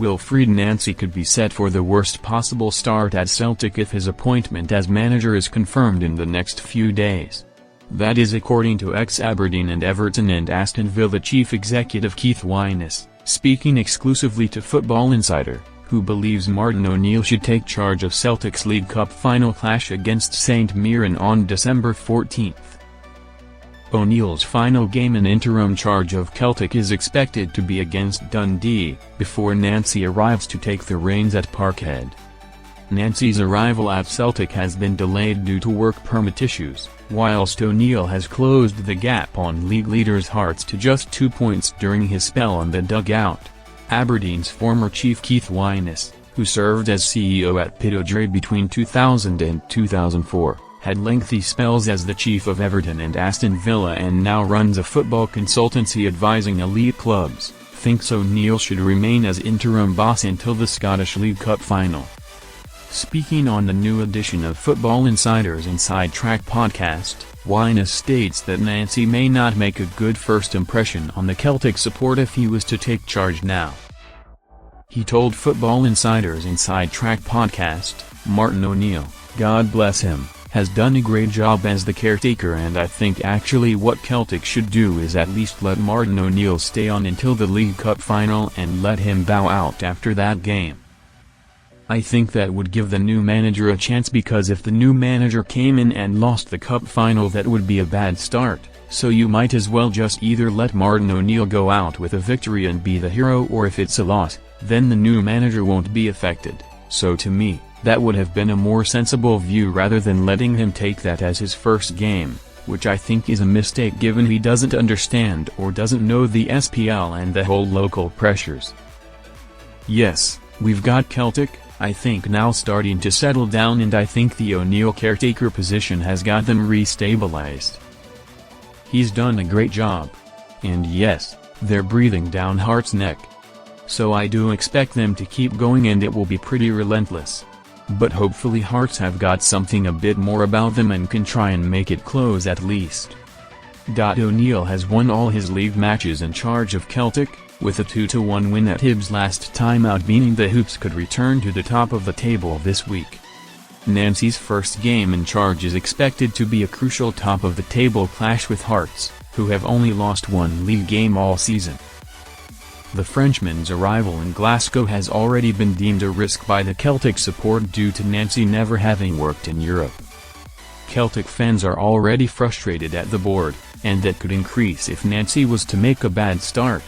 Wilfried Nancy could be set for the worst possible start at Celtic if his appointment as manager is confirmed in the next few days. That is according to ex-Aberdeen and Everton and Aston Villa chief executive Keith Wyness, speaking exclusively to Football Insider, who believes Martin O'Neill should take charge of Celtic's League Cup final clash against St Mirren on December 14. O'Neill's final game in interim charge of Celtic is expected to be against Dundee, before Nancy arrives to take the reins at Parkhead. Nancy's arrival at Celtic has been delayed due to work permit issues, whilst O'Neill has closed the gap on league leaders' Hearts to just 2 points during his spell on the dugout. Aberdeen's former chief Keith Wyness, who served as CEO at Pittodrie between 2000 and 2004, had lengthy spells as the chief of Everton and Aston Villa and now runs a football consultancy advising elite clubs, thinks O'Neill should remain as interim boss until the Scottish League Cup final. Speaking on the new edition of Football Insider's Inside Track podcast, Wyness states that Nancy may not make a good first impression on the Celtic support if he was to take charge now. He told Football Insider's Inside Track podcast, Martin O'Neill, God bless him, has done a great job as the caretaker, and I think actually what Celtic should do is at least let Martin O'Neill stay on until the League Cup final and let him bow out after that game. I think that would give the new manager a chance, because if the new manager came in and lost the cup final, that would be a bad start, so you might as well just either let Martin O'Neill go out with a victory and be the hero, or if it's a loss, then the new manager won't be affected. So to me, that would have been a more sensible view rather than letting him take that as his first game, which I think is a mistake given he doesn't understand or doesn't know the SPL and the whole local pressures. Yes, we've got Celtic, I think, now starting to settle down, and I think the O'Neill caretaker position has got them re-stabilized. He's done a great job. And yes, they're breathing down Hearts' neck. So I do expect them to keep going, and it will be pretty relentless. But hopefully Hearts have got something a bit more about them and can try and make it close at least. O'Neill has won all his league matches in charge of Celtic, with a 2-1 win at Hibs last time out, meaning the Hoops could return to the top of the table this week. Nancy's first game in charge is expected to be a crucial top-of-the-table clash with Hearts, who have only lost one league game all season. The Frenchman's arrival in Glasgow has already been deemed a risk by the Celtic support due to Nancy never having worked in Europe. Celtic fans are already frustrated at the board, and that could increase if Nancy was to make a bad start.